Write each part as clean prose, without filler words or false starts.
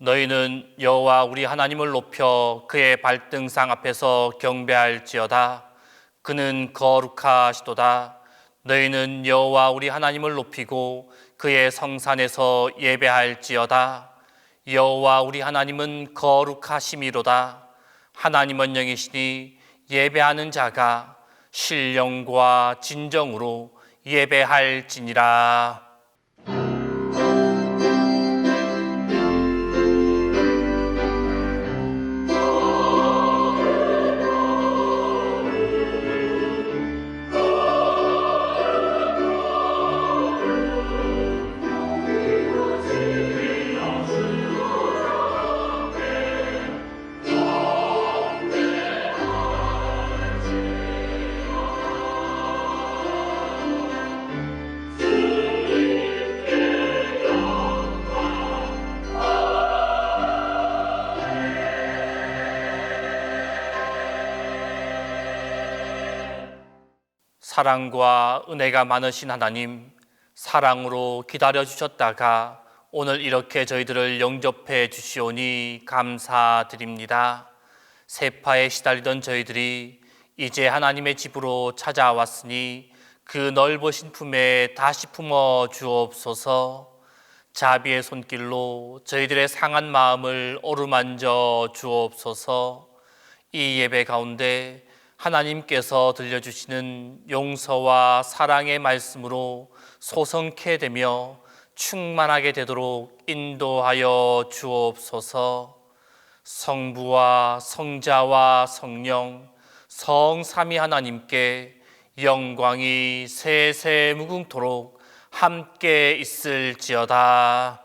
너희는 여호와 우리 하나님을 높여 그의 발등상 앞에서 경배할지어다. 그는 거룩하시도다. 너희는 여호와 우리 하나님을 높이고 그의 성산에서 예배할지어다. 여호와 우리 하나님은 거룩하심이로다. 하나님은 영이시니 예배하는 자가 신령과 진정으로 예배할지니라. 사랑과 은혜가 많으신 하나님, 사랑으로 기다려주셨다가 오늘 이렇게 저희들을 영접해 주시오니 감사드립니다. 세파에 시달리던 저희들이 이제 하나님의 집으로 찾아왔으니 그 넓으신 품에 다시 품어 주옵소서. 자비의 손길로 저희들의 상한 마음을 어루만져 주옵소서. 이 예배 가운데 하나님께서 들려주시는 용서와 사랑의 말씀으로 소성케 되며 충만하게 되도록 인도하여 주옵소서. 성부와 성자와 성령 성삼위 하나님께 영광이 세세 무궁토록 함께 있을지어다.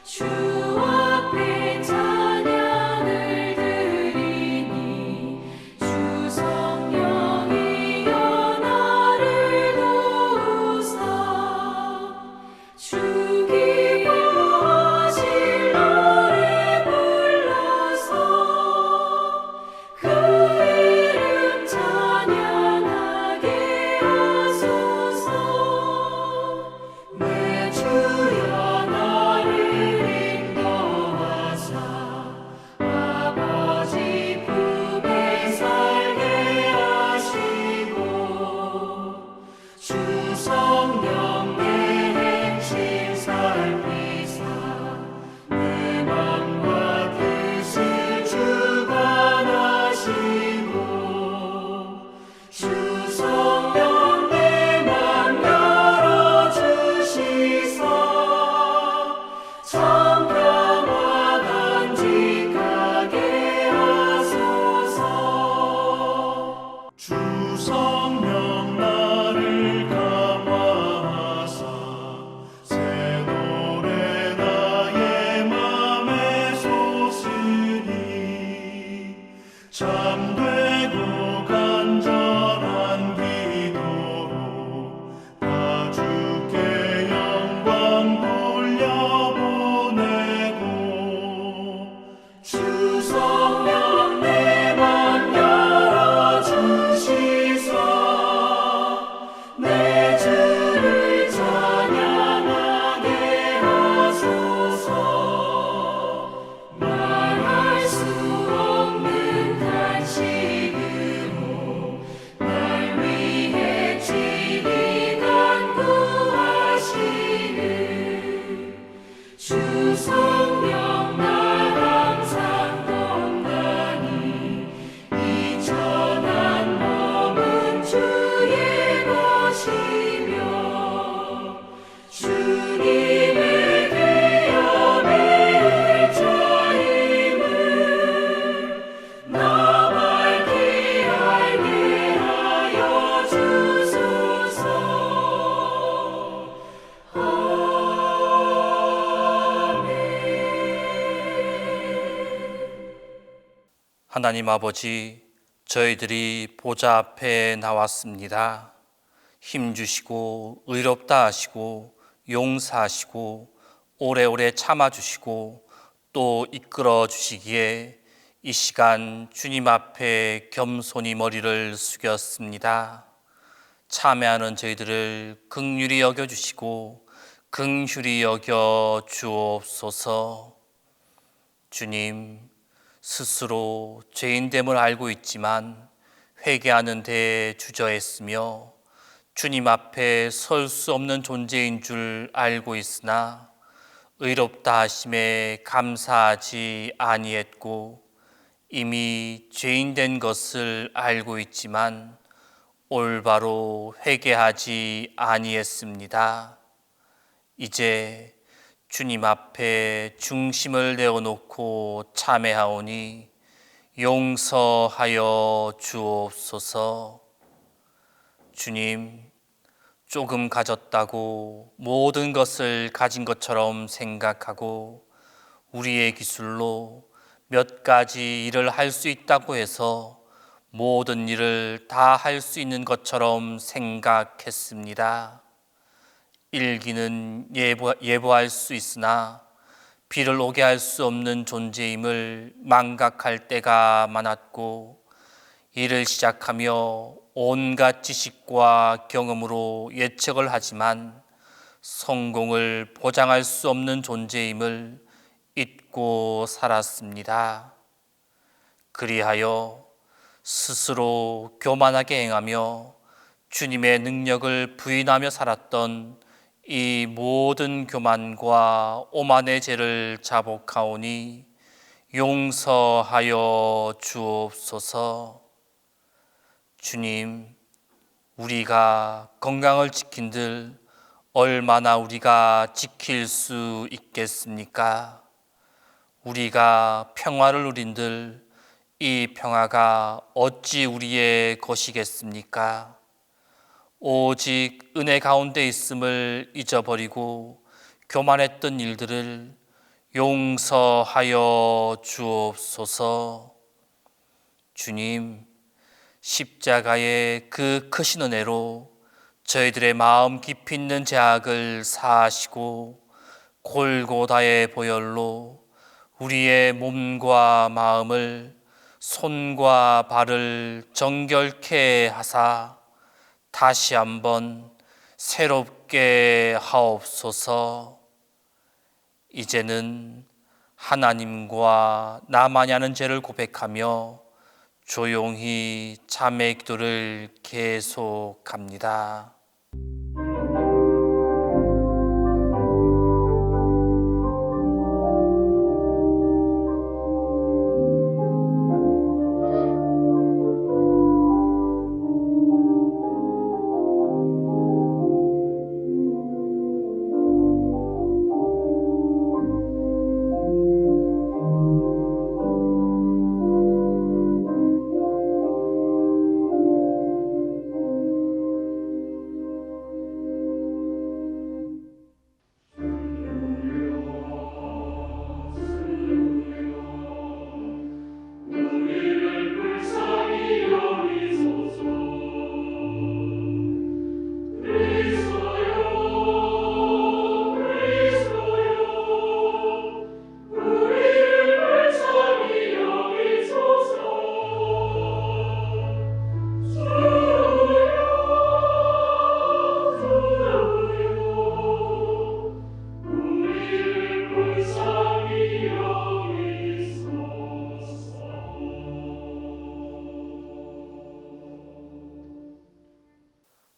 주 앞에 찬양 하나님 아버지, 저희들이 보좌 앞에 나왔습니다. 힘 주시고 의롭다 하시고 용서하시고 오래오래 참아주시고 또 이끌어 주시기에 이 시간 주님 앞에 겸손히 머리를 숙였습니다. 참회하는 저희들을 긍휼히 여겨주시고 긍휼히 여겨 주옵소서. 주님, 스스로 죄인됨을 알고 있지만 회개하는 데 주저했으며 주님 앞에 설 수 없는 존재인 줄 알고 있으나 의롭다 하심에 감사하지 아니했고 이미 죄인된 것을 알고 있지만 올바로 회개하지 아니했습니다. 이제 주님 앞에 중심을 내어놓고 참회하오니 용서하여 주옵소서. 주님, 조금 가졌다고 모든 것을 가진 것처럼 생각하고 우리의 기술로 몇 가지 일을 할 수 있다고 해서 모든 일을 다 할 수 있는 것처럼 생각했습니다. 일기는 예보할 수 있으나 비를 오게 할 수 없는 존재임을 망각할 때가 많았고 일을 시작하며 온갖 지식과 경험으로 예측을 하지만 성공을 보장할 수 없는 존재임을 잊고 살았습니다. 그리하여 스스로 교만하게 행하며 주님의 능력을 부인하며 살았던 이 모든 교만과 오만의 죄를 자복하오니 용서하여 주옵소서. 주님, 우리가 건강을 지킨들 얼마나 우리가 지킬 수 있겠습니까? 우리가 평화를 누린들 이 평화가 어찌 우리의 것이겠습니까? 오직 은혜 가운데 있음을 잊어버리고 교만했던 일들을 용서하여 주옵소서. 주님, 십자가의 그 크신 은혜로 저희들의 마음 깊이 있는 죄악을 사하시고 골고다의 보혈로 우리의 몸과 마음을 손과 발을 정결케 하사 다시 한번 새롭게 하옵소서. 이제는 하나님과 나만이 하는 죄를 고백하며 조용히 참회 기도를 계속합니다.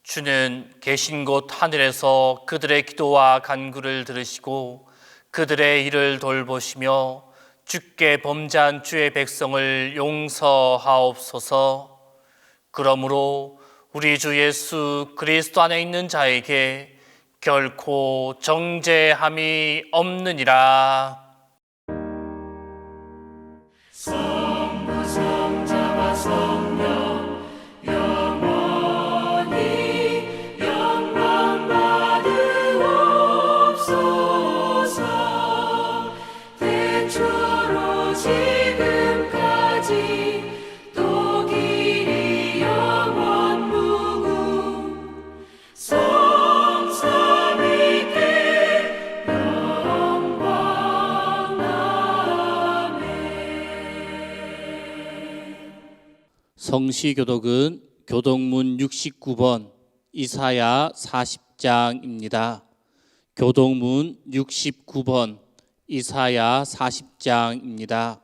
주는 계신 곳 하늘에서 그들의 기도와 간구를 들으시고 그들의 일을 돌보시며 주께 범죄한 주의 백성을 용서하옵소서. 그러므로 우리 주 예수 그리스도 안에 있는 자에게 결코 정죄함이 없느니라. 성부 성자와 성령 영원히 영광 받으옵소서. 대초로 지금까지 성시교독은 교독문 69번 이사야 40장입니다. 교독문 69번 이사야 40장입니다.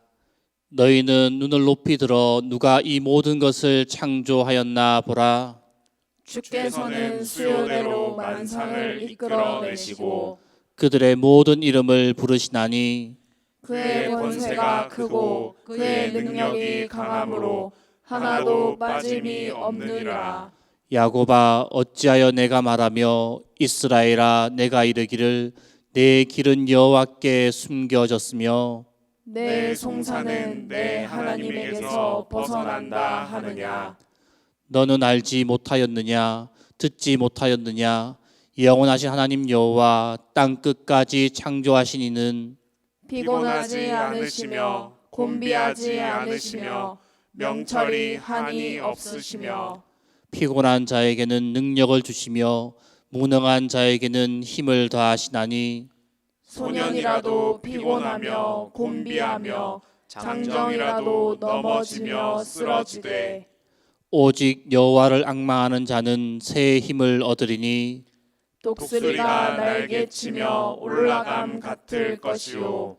너희는 눈을 높이 들어 누가 이 모든 것을 창조하였나 보라. 주께서는 수요대로 만상을 이끌어내시고 그들의 모든 이름을 부르시나니 그의 권세가 크고 그의 능력이 강함으로 하나도 빠짐이 없느니라. 야곱아 어찌하여 내가 말하며 이스라엘아 내가 이르기를 내 길은 여호와께 숨겨졌으며 내 송사는 내 하나님에게서 벗어난다 하느냐. 너는 알지 못하였느냐 듣지 못하였느냐 영원하신 하나님 여호와 땅 끝까지 창조하신 이는 피곤하지 않으시며 곤비하지 않으시며 명철이 한이 없으시며 피곤한 자에게는 능력을 주시며 무능한 자에게는 힘을 더하시나니 소년이라도 피곤하며 곤비하며 장정이라도 넘어지며 쓰러지되 오직 여호와를 앙망하는 자는 새 힘을 얻으리니 독수리가 날개치며 올라감 같을 것이요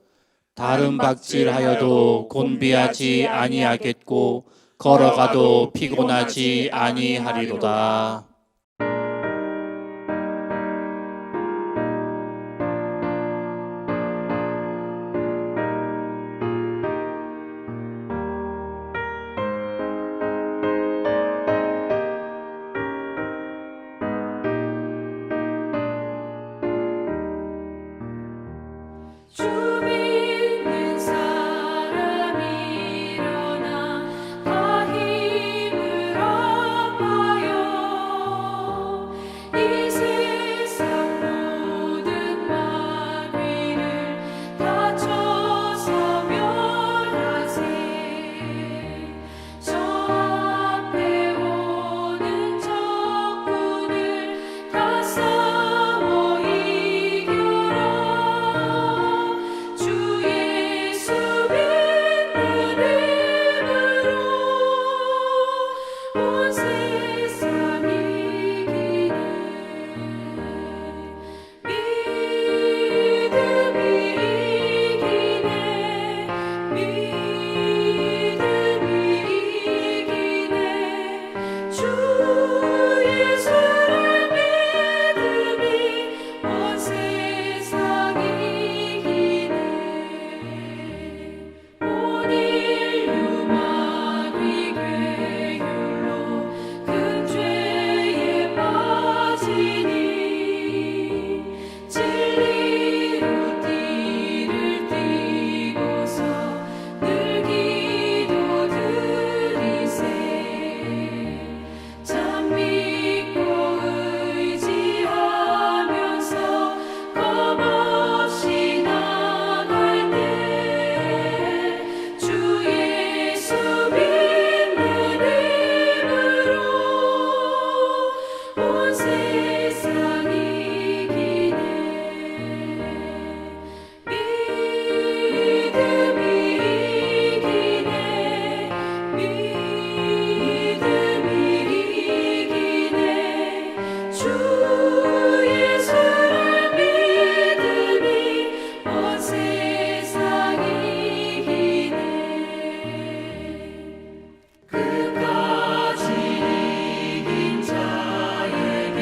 다른 박질하여도 곤비하지 아니하겠고 걸어가도 피곤하지 아니하리로다. 주 믿는 사람 일어나 다 힘을 합하여 이 세상 모든 마귀를 다쳐서 멸하세. 저 앞에 오는 적군을 다 싸워 이겨라. 주 예수 믿는 이름으로 온 세상 이기네. 믿음이 이기네. 믿음이 이기네. 주 예수를 믿음이 온 세상 이기네. 온 인류 마귀 괴율로 큰 죄에 빠지니 진리로 띠를 띠고서 늘 기도드리세. 참 믿고 의지하면서 겁없이 나갈 때 주 예수 믿는 이름으로 온 세상 이기네. 믿음이 이기네. 믿음이 이기네. 주 예수를 믿음이 온 세상 이기네. 끝까지 이긴 자에게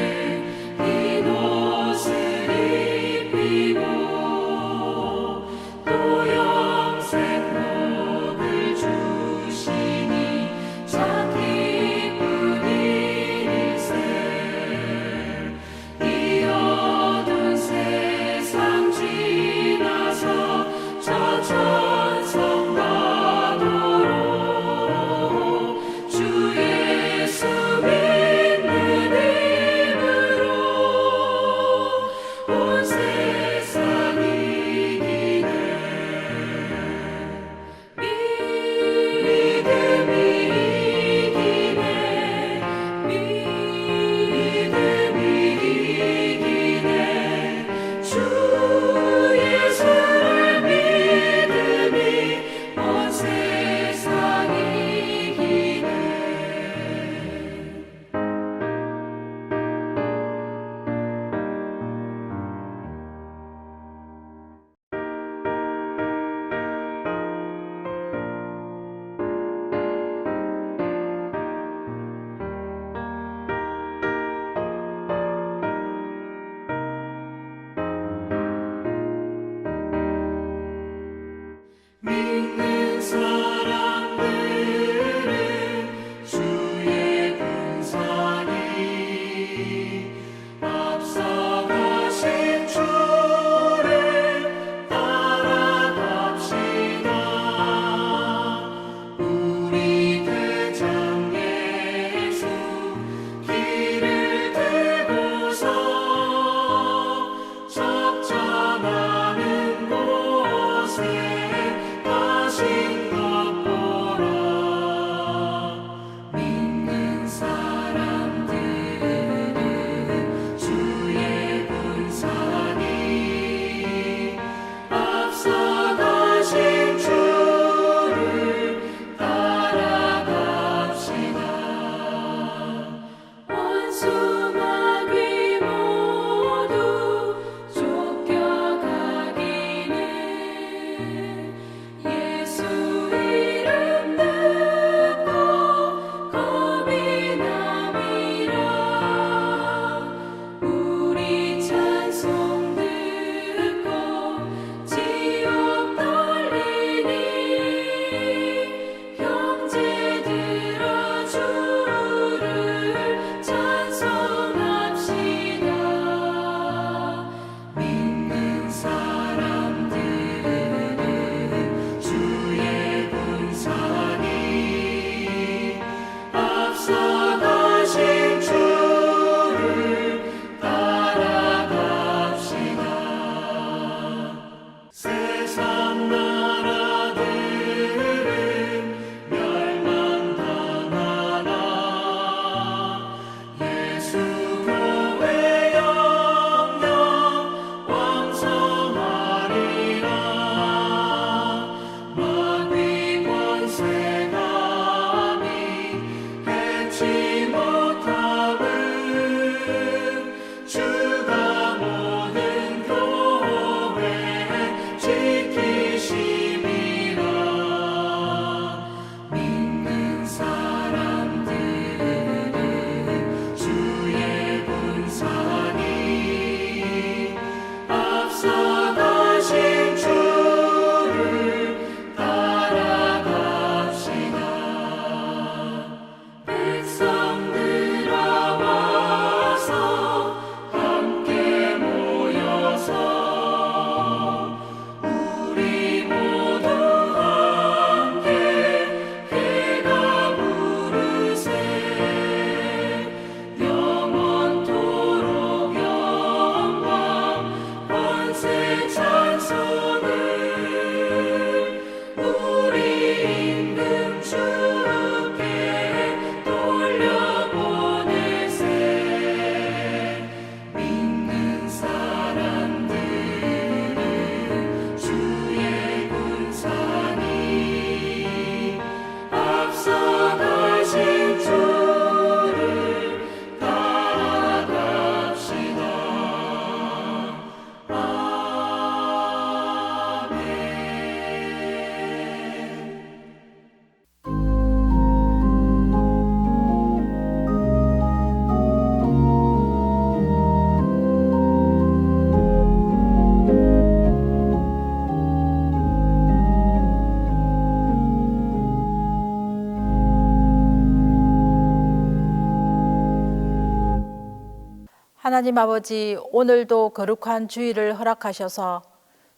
하나님 아버지, 오늘도 거룩한 주일을 허락하셔서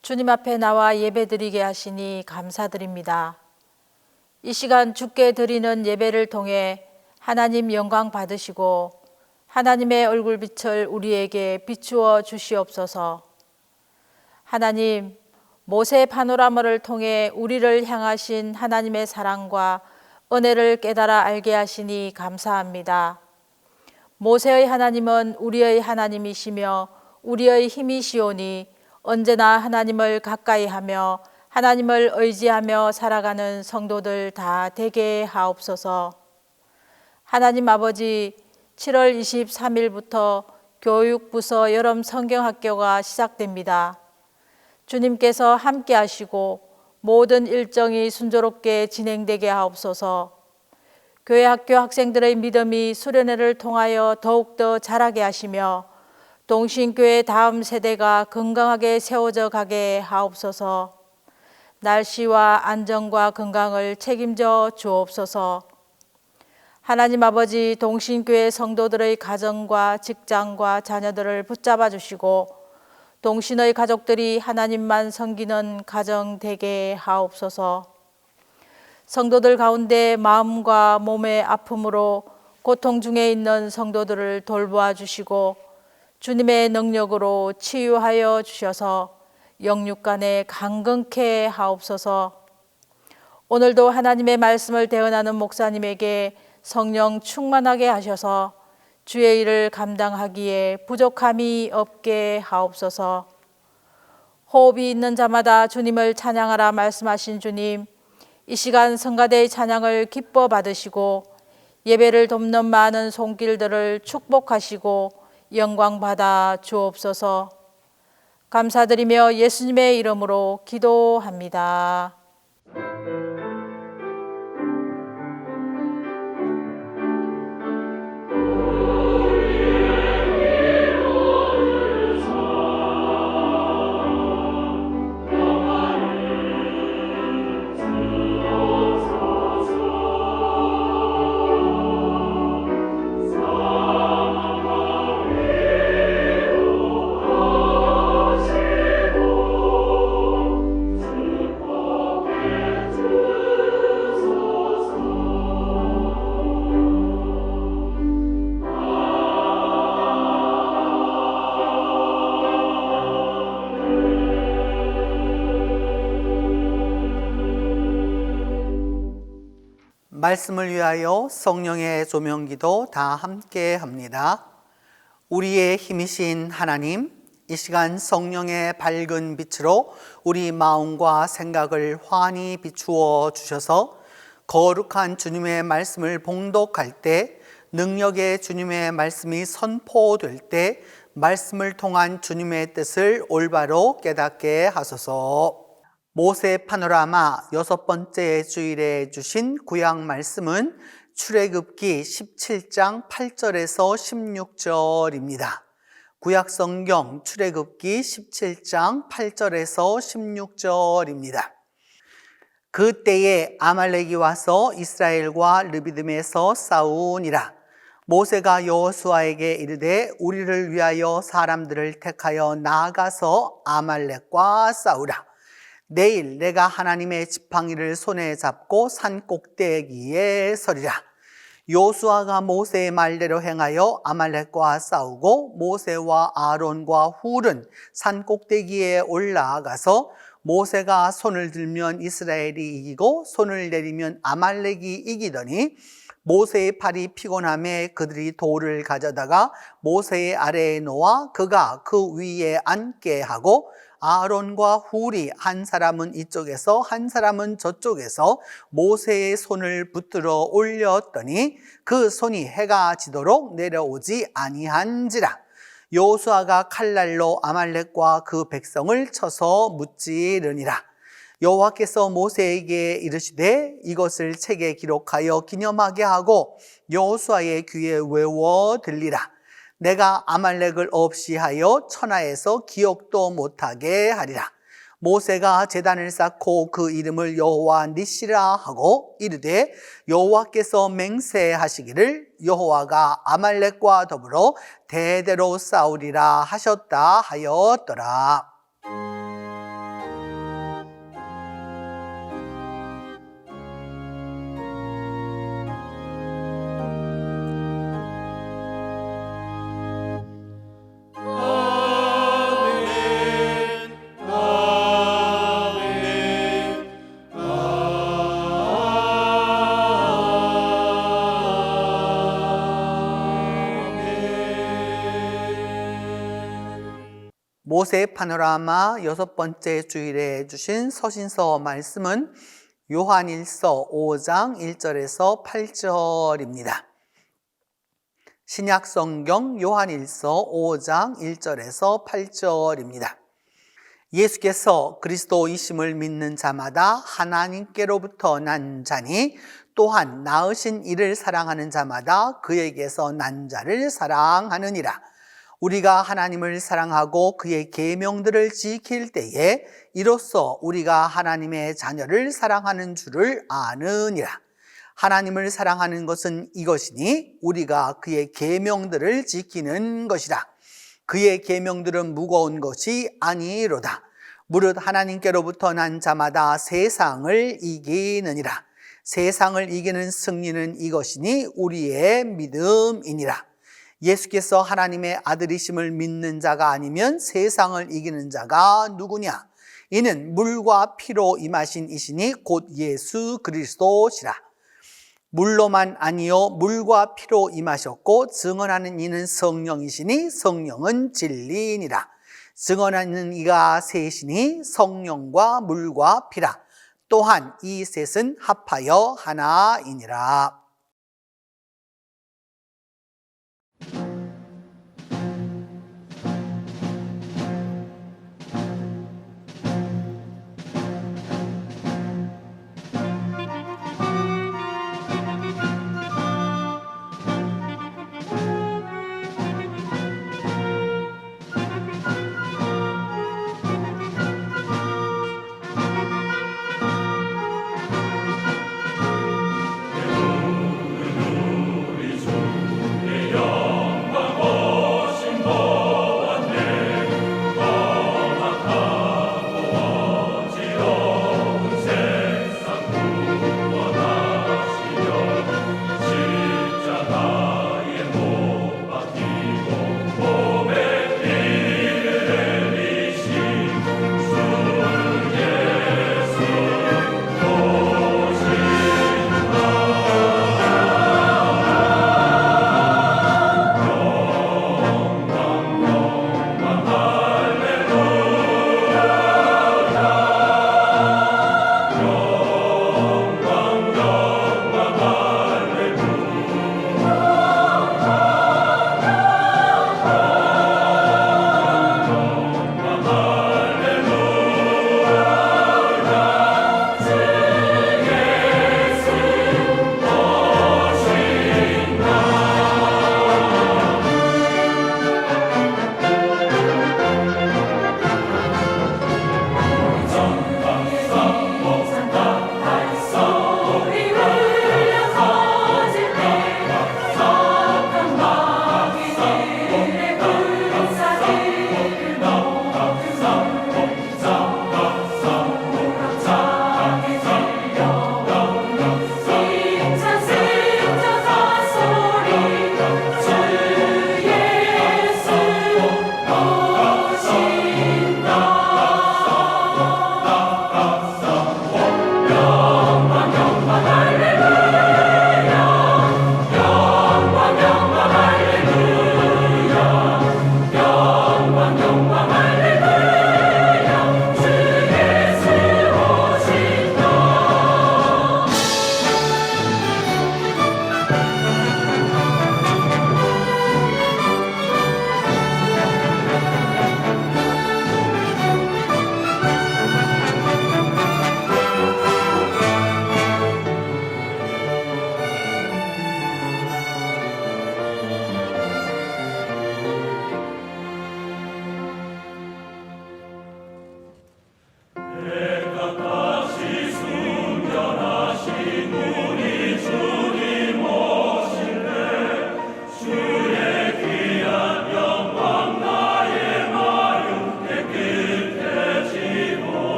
주님 앞에 나와 예배드리게 하시니 감사드립니다. 이 시간 주께 드리는 예배를 통해 하나님 영광 받으시고 하나님의 얼굴빛을 우리에게 비추어 주시옵소서. 하나님, 모세 파노라마를 통해 우리를 향하신 하나님의 사랑과 은혜를 깨달아 알게 하시니 감사합니다. 모세의 하나님은 우리의 하나님이시며 우리의 힘이시오니 언제나 하나님을 가까이 하며 하나님을 의지하며 살아가는 성도들 다 되게 하옵소서. 하나님 아버지, 7월 23일부터 교육부서 여름 성경학교가 시작됩니다. 주님께서 함께 하시고 모든 일정이 순조롭게 진행되게 하옵소서. 교회 학교 학생들의 믿음이 수련회를 통하여 더욱더 자라게 하시며 동신교회 다음 세대가 건강하게 세워져 가게 하옵소서. 날씨와 안전과 건강을 책임져 주옵소서. 하나님 아버지, 동신교회 성도들의 가정과 직장과 자녀들을 붙잡아 주시고 동신의 가족들이 하나님만 섬기는 가정 되게 하옵소서. 성도들 가운데 마음과 몸의 아픔으로 고통 중에 있는 성도들을 돌보아 주시고 주님의 능력으로 치유하여 주셔서 영육간에 강건케 하옵소서. 오늘도 하나님의 말씀을 대언하는 목사님에게 성령 충만하게 하셔서 주의 일을 감당하기에 부족함이 없게 하옵소서. 호흡이 있는 자마다 주님을 찬양하라 말씀하신 주님, 이 시간 성가대의 찬양을 기뻐 받으시고 예배를 돕는 많은 손길들을 축복하시고 영광 받아 주옵소서. 감사드리며 예수님의 이름으로 기도합니다. 말씀을 위하여 성령의 조명기도 다 함께 합니다. 우리의 힘이신 하나님, 이 시간 성령의 밝은 빛으로 우리 마음과 생각을 환히 비추어 주셔서 거룩한 주님의 말씀을 봉독할 때, 능력의 주님의 말씀이 선포될 때 말씀을 통한 주님의 뜻을 올바로 깨닫게 하소서. 모세 파노라마 6번째 주일에 주신 구약 말씀은 출애굽기 17장 8절에서 16절입니다. 구약 성경 출애굽기 17장 8절에서 16절입니다. 그때에 아말렉이 와서 이스라엘과 르비딤에서 싸우니라. 모세가 여호수아에게 이르되 우리를 위하여 사람들을 택하여 나아가서 아말렉과 싸우라. 내일 내가 하나님의 지팡이를 손에 잡고 산 꼭대기에 서리라. 여호수아가 모세의 말대로 행하여 아말렉과 싸우고 모세와 아론과 훌은 산 꼭대기에 올라가서 모세가 손을 들면 이스라엘이 이기고 손을 내리면 아말렉이 이기더니 모세의 팔이 피곤함에 그들이 돌을 가져다가 모세의 아래에 놓아 그가 그 위에 앉게 하고 아론과 훌이 한 사람은 이쪽에서 한 사람은 저쪽에서 모세의 손을 붙들어 올렸더니 그 손이 해가 지도록 내려오지 아니한지라. 여호수아가 칼날로 아말렉과 그 백성을 쳐서 무찌르니라. 여호와께서 모세에게 이르시되 이것을 책에 기록하여 기념하게 하고 여호수아의 귀에 외워 들리라. 내가 아말렉을 없이 하여 천하에서 기억도 못하게 하리라. 모세가 제단을 쌓고 그 이름을 여호와 니시라 하고 이르되 여호와께서 맹세하시기를 여호와가 아말렉과 더불어 대대로 싸우리라 하셨다 하였더라. 모세 파노라마 6번째 주일에 주신 서신서 말씀은 요한일서 5장 1절에서 8절입니다. 신약성경 요한일서 5장 1절에서 8절입니다. 예수께서 그리스도이심을 믿는 자마다 하나님께로부터 난 자니 또한 낳으신 이를 사랑하는 자마다 그에게서 난 자를 사랑하느니라. 우리가 하나님을 사랑하고 그의 계명들을 지킬 때에 이로써 우리가 하나님의 자녀를 사랑하는 줄을 아느니라. 하나님을 사랑하는 것은 이것이니 우리가 그의 계명들을 지키는 것이라. 그의 계명들은 무거운 것이 아니로다. 무릇 하나님께로부터 난 자마다 세상을 이기느니라. 세상을 이기는 승리는 이것이니 우리의 믿음이니라. 예수께서 하나님의 아들이심을 믿는 자가 아니면 세상을 이기는 자가 누구냐? 이는 물과 피로 임하신 이시니 곧 예수 그리스도시라. 물로만 아니요 물과 피로 임하셨고 증언하는 이는 성령이시니 성령은 진리니라. 증언하는 이가 셋이니 성령과 물과 피라. 또한 이 셋은 합하여 하나이니라.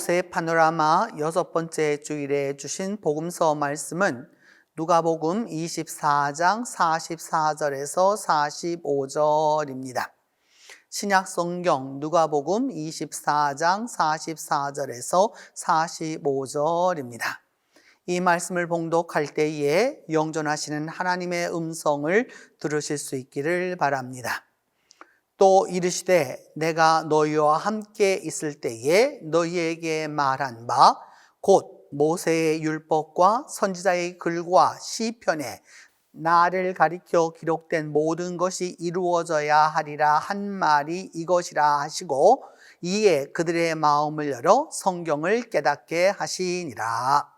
모세 파노라마 6번째 주일에 주신 복음서 말씀은 누가복음 24장 44절에서 45절입니다. 신약 성경 누가복음 24장 44절에서 45절입니다. 이 말씀을 봉독할 때에 영존하시는 하나님의 음성을 들으실 수 있기를 바랍니다. 또 이르시되 내가 너희와 함께 있을 때에 너희에게 말한 바 곧 모세의 율법과 선지자의 글과 시편에 나를 가리켜 기록된 모든 것이 이루어져야 하리라 한 말이 이것이라 하시고 이에 그들의 마음을 열어 성경을 깨닫게 하시니라.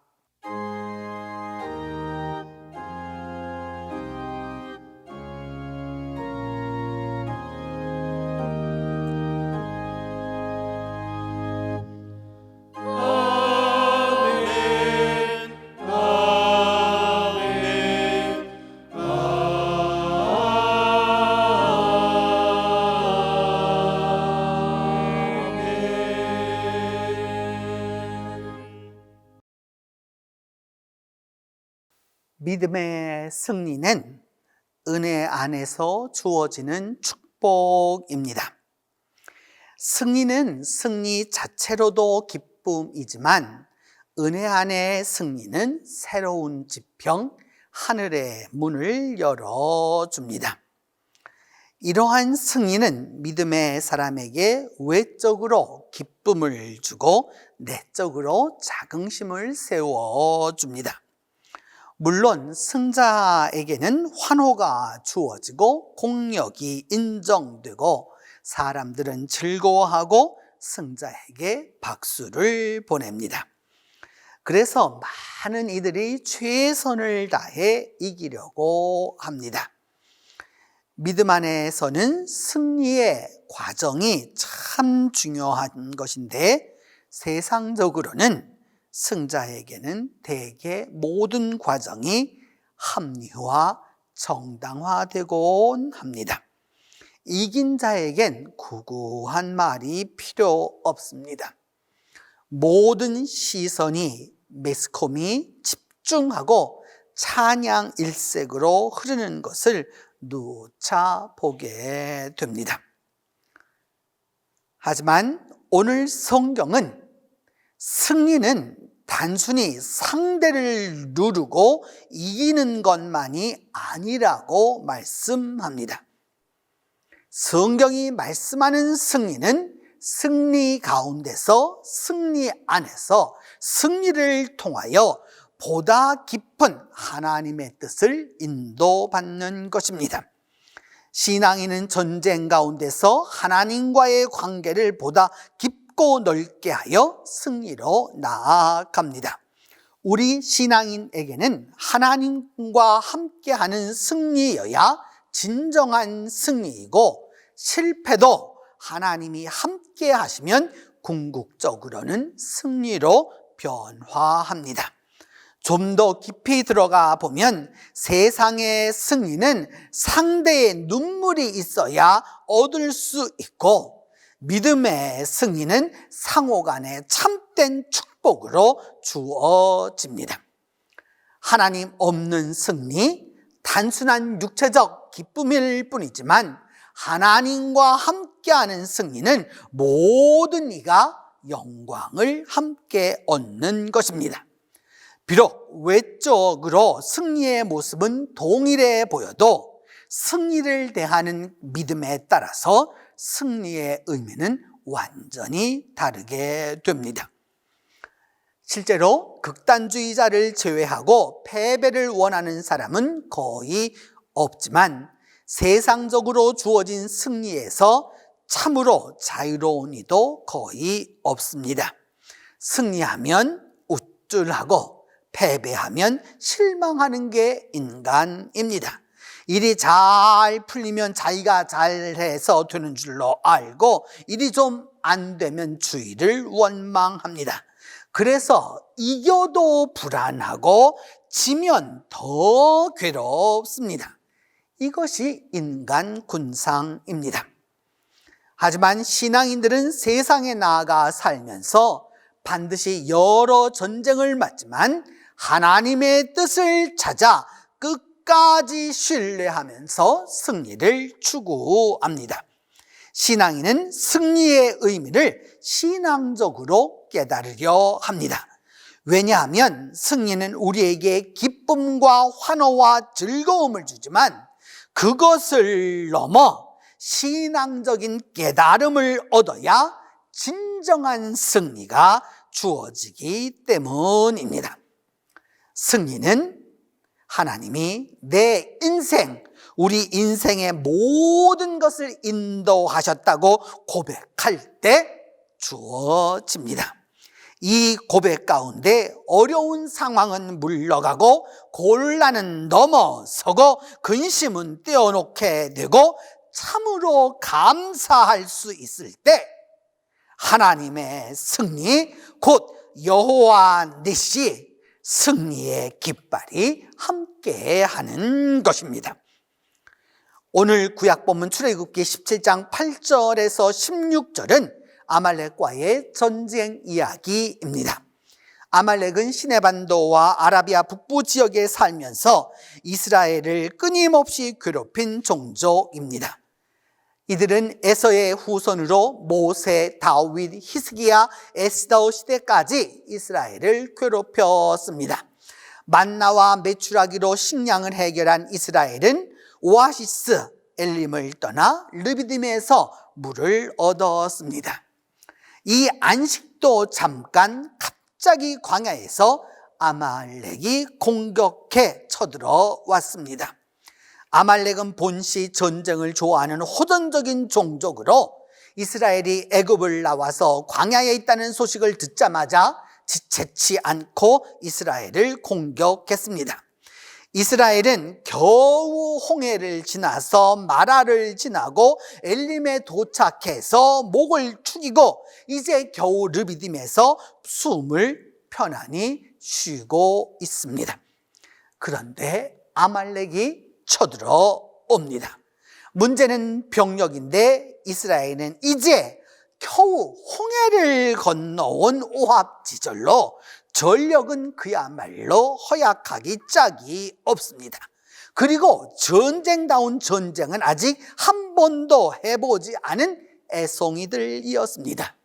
믿음의 승리는 은혜 안에서 주어지는 축복입니다. 승리는 승리 자체로도 기쁨이지만 은혜 안의 승리는 새로운 지평, 하늘의 문을 열어줍니다. 이러한 승리는 믿음의 사람에게 외적으로 기쁨을 주고 내적으로 자긍심을 세워줍니다. 물론 승자에게는 환호가 주어지고 공력이 인정되고 사람들은 즐거워하고 승자에게 박수를 보냅니다. 그래서 많은 이들이 최선을 다해 이기려고 합니다. 믿음 안에서는 승리의 과정이 참 중요한 것인데 세상적으로는 승자에게는 대개 모든 과정이 합리화, 정당화되곤 합니다. 이긴 자에겐 구구한 말이 필요 없습니다. 모든 시선이 매스컴이 집중하고 찬양 일색으로 흐르는 것을 누차 보게 됩니다. 하지만 오늘 성경은 승리는 단순히 상대를 누르고 이기는 것만이 아니라고 말씀합니다. 성경이 말씀하는 승리는 승리 가운데서 승리 안에서 승리를 통하여 보다 깊은 하나님의 뜻을 인도받는 것입니다. 신앙인은 전쟁 가운데서 하나님과의 관계를 보다 깊고 넓게 하여 승리로 나아갑니다. 우리 신앙인에게는 하나님과 함께하는 승리여야 진정한 승리이고 실패도 하나님이 함께 하시면 궁극적으로는 승리로 변화합니다. 좀 더 깊이 들어가 보면 세상의 승리는 상대의 눈물이 있어야 얻을 수 있고 믿음의 승리는 상호간의 참된 축복으로 주어집니다. 하나님 없는 승리, 단순한 육체적 기쁨일 뿐이지만 하나님과 함께하는 승리는 모든 이가 영광을 함께 얻는 것입니다. 비록 외적으로 승리의 모습은 동일해 보여도 승리를 대하는 믿음에 따라서 승리의 의미는 완전히 다르게 됩니다. 실제로 극단주의자를 제외하고 패배를 원하는 사람은 거의 없지만 세상적으로 주어진 승리에서 참으로 자유로운 이도 거의 없습니다. 승리하면 우쭐하고 패배하면 실망하는 게 인간입니다. 일이 잘 풀리면 자기가 잘해서 되는 줄로 알고 일이 좀 안 되면 주의를 원망합니다. 그래서 이겨도 불안하고 지면 더 괴롭습니다. 이것이 인간 군상입니다. 하지만 신앙인들은 세상에 나아가 살면서 반드시 여러 전쟁을 맞지만 하나님의 뜻을 찾아 끝까지 신뢰하면서 승리를 추구합니다. 신앙인은 승리의 의미를 신앙적으로 깨달으려 합니다. 왜냐하면 승리는 우리에게 기쁨과 환호와 즐거움을 주지만 그것을 넘어 신앙적인 깨달음을 얻어야 진정한 승리가 주어지기 때문입니다. 승리는 하나님이 내 인생, 우리 인생의 모든 것을 인도하셨다고 고백할 때 주어집니다. 이 고백 가운데 어려운 상황은 물러가고 곤란은 넘어서고 근심은 떼어놓게 되고 참으로 감사할 수 있을 때 하나님의 승리, 곧 여호와 니시 승리의 깃발이 함께하는 것입니다. 오늘 구약본문 출애굽기 17장 8절에서 16절은 아말렉과의 전쟁 이야기입니다. 아말렉은 시내반도와 아라비아 북부 지역에 살면서 이스라엘을 끊임없이 괴롭힌 종족입니다. 이들은 에서의 후손으로 모세, 다윗, 히스기야, 에스더 시대까지 이스라엘을 괴롭혔습니다. 만나와 메추라기로 식량을 해결한 이스라엘은 오아시스 엘림을 떠나 르비딤에서 물을 얻었습니다. 이 안식도 잠깐 갑자기 광야에서 아말렉이 공격해 쳐들어왔습니다. 아말렉은 본시 전쟁을 좋아하는 호전적인 종족으로 이스라엘이 애굽을 나와서 광야에 있다는 소식을 듣자마자 지체치 않고 이스라엘을 공격했습니다. 이스라엘은 겨우 홍해를 지나서 마라를 지나고 엘림에 도착해서 목을 축이고 이제 겨우 르비딤에서 숨을 편안히 쉬고 있습니다. 그런데 아말렉이 쳐들어옵니다. 문제는 병력인데 이스라엘은 이제 겨우 홍해를 건너온 오합지졸로 전력은 그야말로 허약하기 짝이 없습니다. 그리고 전쟁다운 전쟁은 아직 한 번도 해보지 않은 애송이들이었습니다.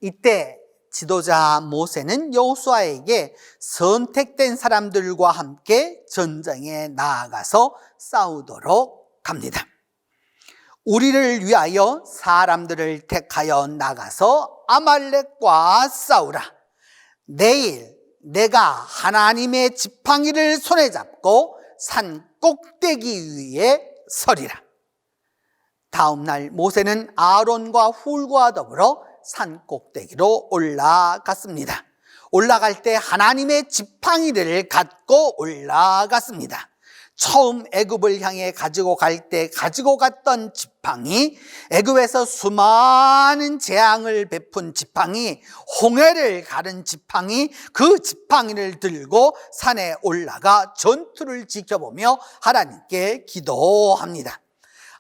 이때 지도자 모세는 여호수아에게 선택된 사람들과 함께 전쟁에 나아가서 싸우도록 합니다. 우리를 위하여 사람들을 택하여 나가서 아말렉과 싸우라. 내일 내가 하나님의 지팡이를 손에 잡고 산 꼭대기 위에 서리라. 다음 날 모세는 아론과 훌과 더불어 산 꼭대기로 올라갔습니다. 올라갈 때 하나님의 지팡이를 갖고 올라갔습니다. 처음 애굽을 향해 가지고 갈 때 가지고 갔던 지팡이, 애굽에서 수많은 재앙을 베푼 지팡이, 홍해를 가른 지팡이, 그 지팡이를 들고 산에 올라가 전투를 지켜보며 하나님께 기도합니다.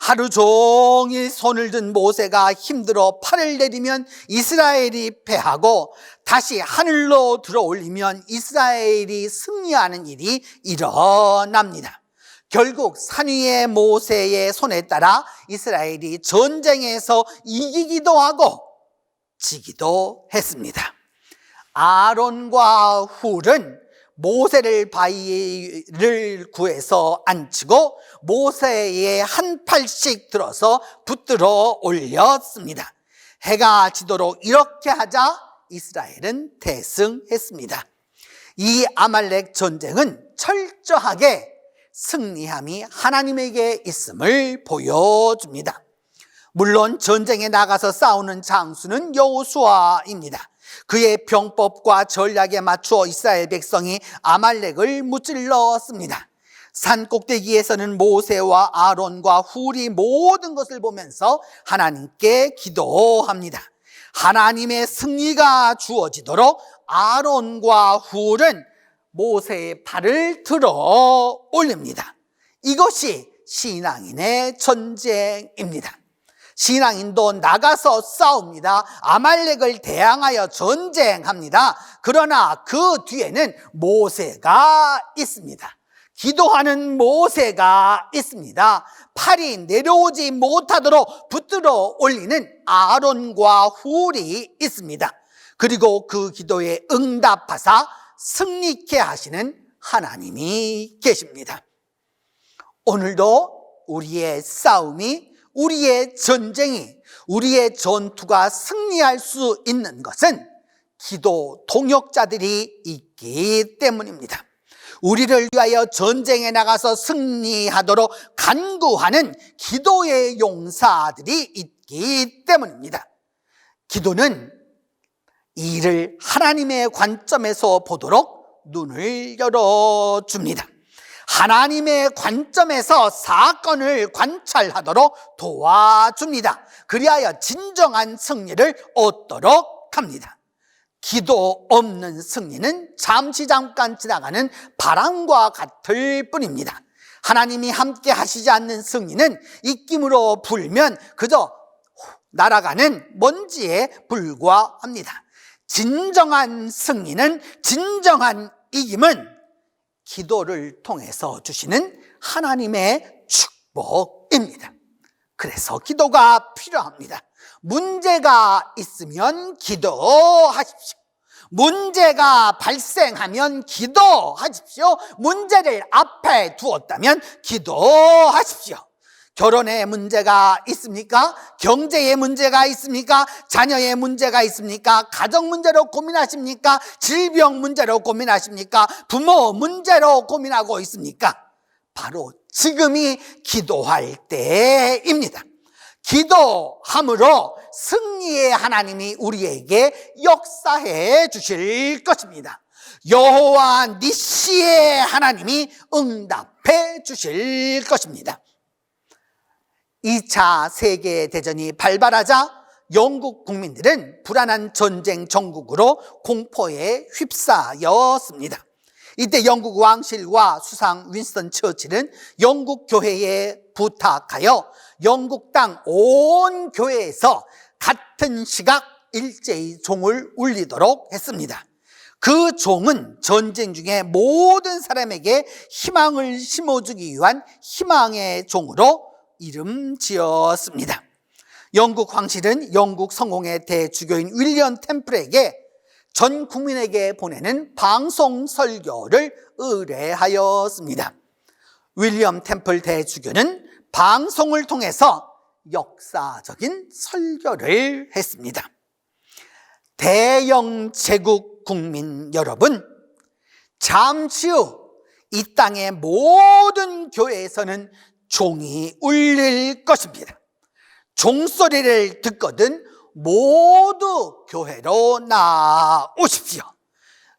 하루 종일 손을 든 모세가 힘들어 팔을 내리면 이스라엘이 패하고 다시 하늘로 들어올리면 이스라엘이 승리하는 일이 일어납니다. 결국 산 위의 모세의 손에 따라 이스라엘이 전쟁에서 이기기도 하고 지기도 했습니다. 아론과 훌은 모세를 바위를 구해서 앉히고 모세의 한 팔씩 들어서 붙들어 올렸습니다. 해가 지도록 이렇게 하자 이스라엘은 대승했습니다. 이 아말렉 전쟁은 철저하게 승리함이 하나님에게 있음을 보여줍니다. 물론 전쟁에 나가서 싸우는 장수는 여호수아입니다. 그의 병법과 전략에 맞추어 이스라엘 백성이 아말렉을 무찔렀습니다. 산 꼭대기에서는 모세와 아론과 훌이 모든 것을 보면서 하나님께 기도합니다. 하나님의 승리가 주어지도록 아론과 훌은 모세의 팔을 들어 올립니다. 이것이 신앙인의 전쟁입니다. 신앙인도 나가서 싸웁니다. 아말렉을 대항하여 전쟁합니다. 그러나 그 뒤에는 모세가 있습니다. 기도하는 모세가 있습니다. 팔이 내려오지 못하도록 붙들어 올리는 아론과 훌이 있습니다. 그리고 그 기도에 응답하사 승리케 하시는 하나님이 계십니다. 오늘도 우리의 싸움이, 우리의 전쟁이, 우리의 전투가 승리할 수 있는 것은 기도 동역자들이 있기 때문입니다. 우리를 위하여 전쟁에 나가서 승리하도록 간구하는 기도의 용사들이 있기 때문입니다. 기도는 이를 하나님의 관점에서 보도록 눈을 열어줍니다. 하나님의 관점에서 사건을 관찰하도록 도와줍니다. 그리하여 진정한 승리를 얻도록 합니다. 기도 없는 승리는 잠깐 지나가는 바람과 같을 뿐입니다. 하나님이 함께 하시지 않는 승리는 입김으로 불면 그저 날아가는 먼지에 불과합니다. 진정한 승리는, 진정한 이김은 기도를 통해서 주시는 하나님의 축복입니다. 그래서 기도가 필요합니다. 문제가 있으면 기도하십시오. 문제가 발생하면 기도하십시오. 문제를 앞에 두었다면 기도하십시오. 결혼에 문제가 있습니까? 경제에 문제가 있습니까? 자녀의 문제가 있습니까? 가정 문제로 고민하십니까? 질병 문제로 고민하십니까? 부모 문제로 고민하고 있습니까? 바로 지금이 기도할 때입니다. 기도함으로 승리의 하나님이 우리에게 역사해 주실 것입니다. 여호와 니시의 하나님이 응답해 주실 것입니다. 2차 세계대전이 발발하자 영국 국민들은 불안한 전쟁 정국으로 공포에 휩싸였습니다. 이때 영국 왕실과 수상 윈스턴 처칠은 영국 교회에 부탁하여 영국 땅 온 교회에서 같은 시각 일제히 종을 울리도록 했습니다. 그 종은 전쟁 중에 모든 사람에게 희망을 심어주기 위한 희망의 종으로 이름 지었습니다. 영국 황실은 영국 성공의 대주교인 윌리엄 템플에게 전 국민에게 보내는 방송 설교를 의뢰하였습니다. 윌리엄 템플 대주교는 방송을 통해서 역사적인 설교를 했습니다. 대영 제국 국민 여러분, 잠시 후 이 땅의 모든 교회에서는 종이 울릴 것입니다. 종소리를 듣거든 모두 교회로 나오십시오.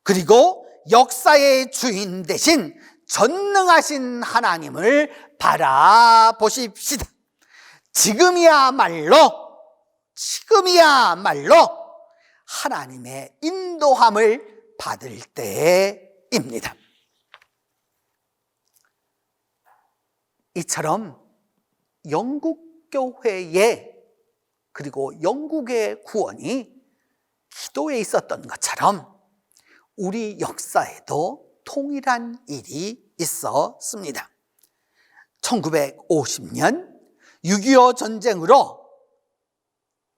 그리고 역사의 주인 되신 전능하신 하나님을 바라보십시다. 지금이야말로 하나님의 인도함을 받을 때입니다. 이처럼 영국 교회의 그리고 영국의 구원이 기도에 있었던 것처럼 우리 역사에도 동일한 일이 있었습니다. 1950년 6.25 전쟁으로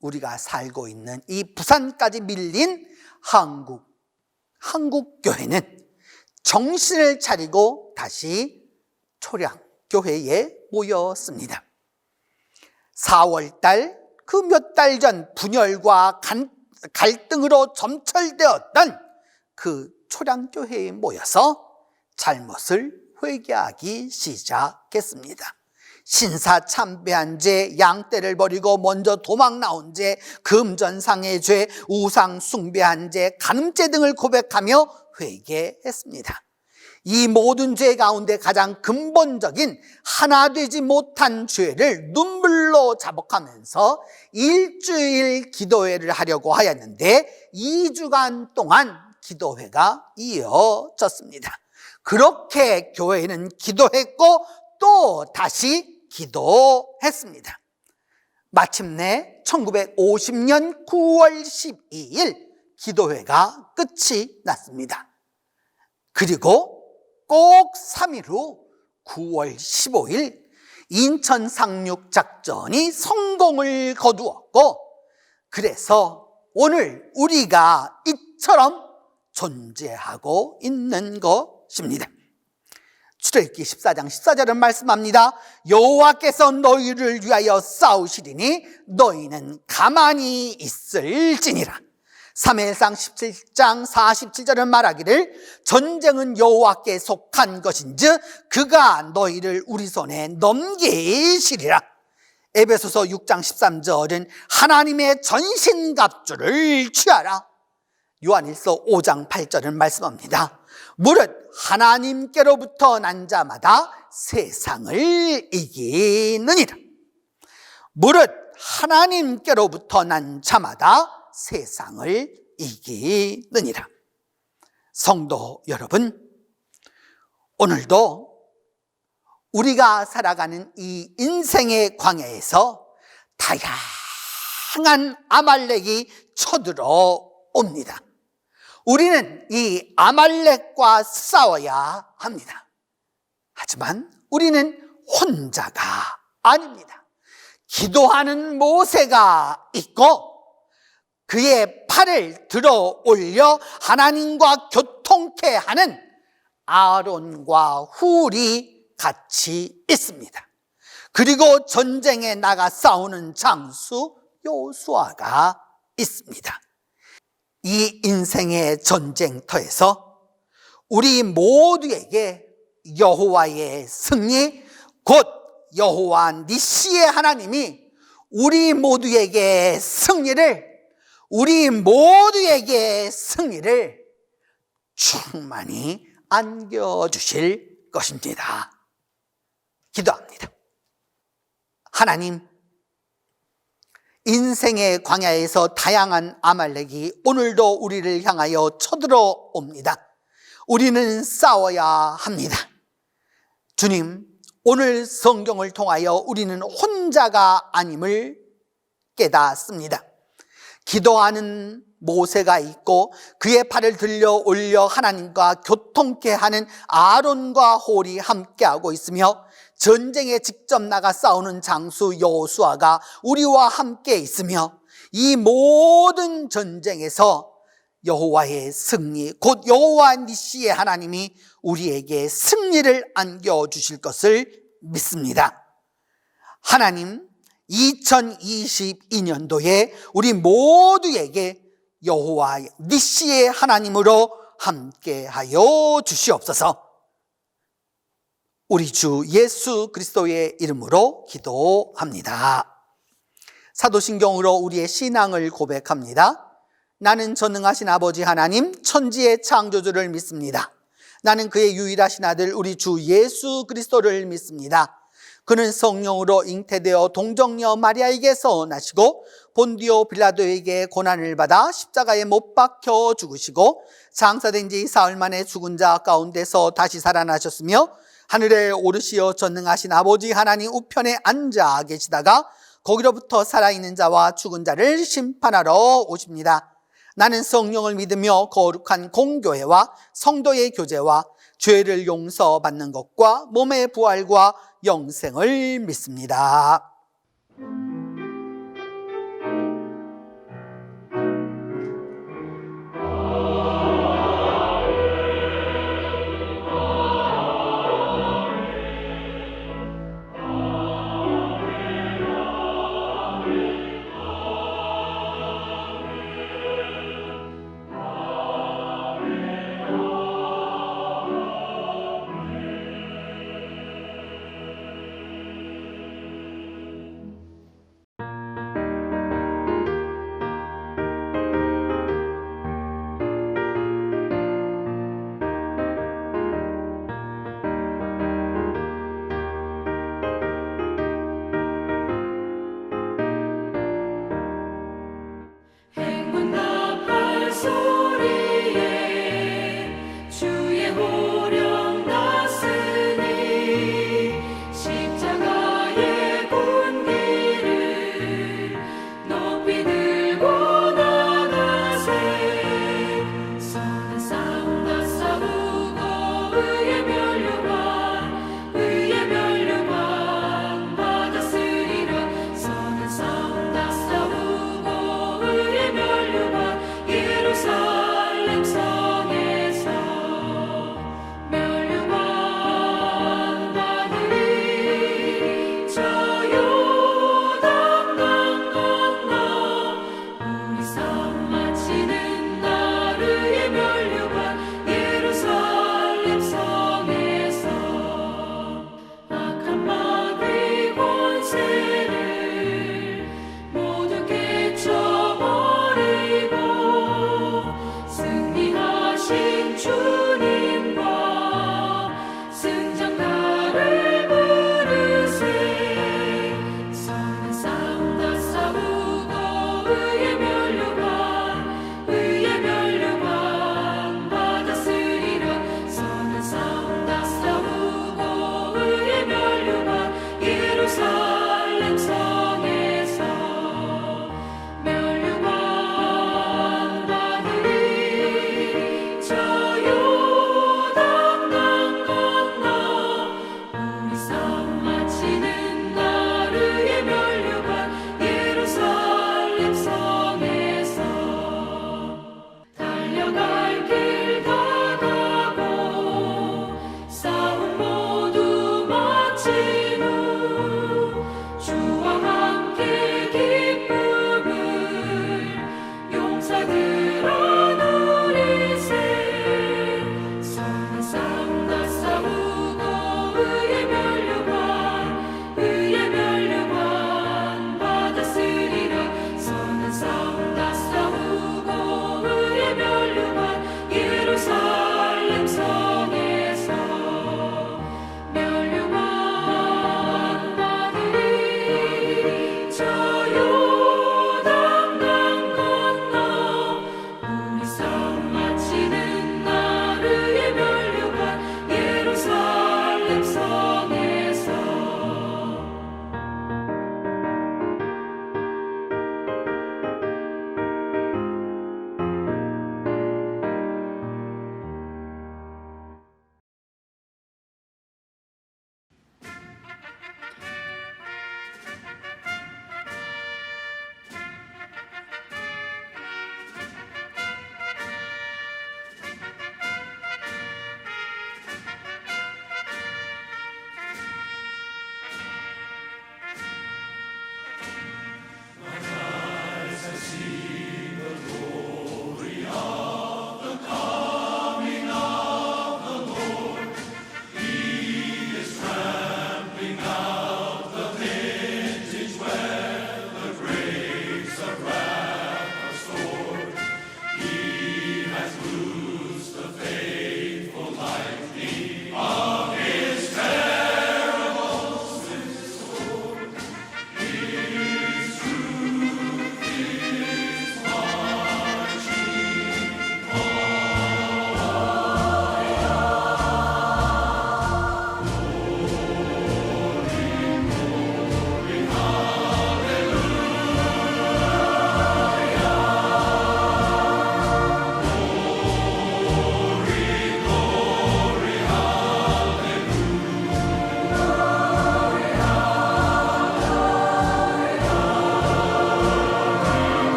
우리가 살고 있는 이 부산까지 밀린 한국교회는 정신을 차리고 다시 초량교회에 모였습니다. 4월달 그 몇 달 전 분열과 갈등으로 점철되었던 그 초량교회에 모여서 잘못을 회개하기 시작했습니다. 신사 참배한 죄, 양떼를 버리고 먼저 도망 나온 죄, 금전상의 죄, 우상 숭배한 죄, 간음죄 등을 고백하며 회개했습니다. 이 모든 죄 가운데 가장 근본적인 하나 되지 못한 죄를 눈물로 자복하면서 일주일 기도회를 하려고 하였는데 2주간 동안 기도회가 이어졌습니다. 그렇게 교회는 기도했고 또 다시 기도했습니다. 마침내 1950년 9월 12일 기도회가 끝이 났습니다. 그리고 꼭 3일 후 9월 15일 인천 상륙 작전이 성공을 거두었고, 그래서 오늘 우리가 이처럼 존재하고 있는 것입니다. 출애굽기 14장 14절은 말씀합니다. 여호와께서 너희를 위하여 싸우시리니 너희는 가만히 있을지니라. 사무엘상 17장 47절은 말하기를 전쟁은 여호와께 속한 것인즉 그가 너희를 우리 손에 넘기시리라. 에베소서 6장 13절은 하나님의 전신갑주를 취하라. 요한일서 5장 8절은 말씀합니다. 무릇 하나님께로부터 난 자마다 세상을 이기느니라. 무릇 하나님께로부터 난 자마다 세상을 이기느니라. 성도 여러분, 오늘도 우리가 살아가는 이 인생의 광야에서 다양한 아말렉이 쳐들어옵니다. 우리는 이 아말렉과 싸워야 합니다. 하지만 우리는 혼자가 아닙니다. 기도하는 모세가 있고 그의 팔을 들어 올려 하나님과 교통케 하는 아론과 훌이 같이 있습니다. 그리고 전쟁에 나가 싸우는 장수 여호수아가 있습니다. 이 인생의 전쟁터에서 우리 모두에게 여호와의 승리, 곧 여호와 니시의 하나님이 우리 모두에게 승리를 충만히 안겨주실 것입니다. 기도합니다. 하나님, 인생의 광야에서 다양한 아말렉이 오늘도 우리를 향하여 쳐들어옵니다. 우리는 싸워야 합니다. 주님, 오늘 성경을 통하여 우리는 혼자가 아님을 깨닫습니다. 기도하는 모세가 있고 그의 팔을 들려 올려 하나님과 교통케 하는 아론과 홀이 함께하고 있으며 전쟁에 직접 나가 싸우는 장수 여호수아가 우리와 함께 있으며 이 모든 전쟁에서 여호와의 승리, 곧 여호와 니시의 하나님이 우리에게 승리를 안겨주실 것을 믿습니다. 하나님, 2022년도에 우리 모두에게 여호와 니시의 하나님으로 함께하여 주시옵소서. 우리 주 예수 그리스도의 이름으로 기도합니다. 사도신경으로 우리의 신앙을 고백합니다. 나는 전능하신 아버지 하나님, 천지의 창조주를 믿습니다. 나는 그의 유일하신 아들 우리 주 예수 그리스도를 믿습니다. 그는 성령으로 잉태되어 동정녀 마리아에게서 나시고 본디오 빌라도에게 고난을 받아 십자가에 못 박혀 죽으시고 장사된 지 사흘 만에 죽은 자 가운데서 다시 살아나셨으며 하늘에 오르시어 전능하신 아버지 하나님 우편에 앉아 계시다가 거기로부터 살아있는 자와 죽은 자를 심판하러 오십니다. 나는 성령을 믿으며 거룩한 공교회와 성도의 교제와 죄를 용서받는 것과 몸의 부활과 영생을 믿습니다. 의의 면류관 받았으리라. 선한 싸움 다 싸우고 의의 면류관 예루살렘 성에서 면류관 받으리. 저 요단강 건너 우리 삶 마치는 날 의의 면류관 예루살렘 성에서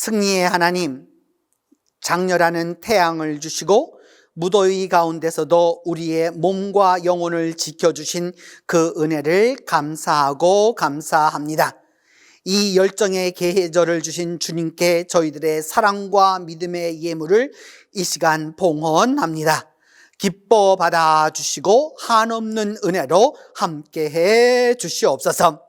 승리의 하나님, 장렬하는 태양을 주시고 무더위 가운데서도 우리의 몸과 영혼을 지켜주신 그 은혜를 감사하고 감사합니다. 이 열정의 계절을 주신 주님께 저희들의 사랑과 믿음의 예물을 이 시간 봉헌합니다. 기뻐 받아주시고 한없는 은혜로 함께해 주시옵소서.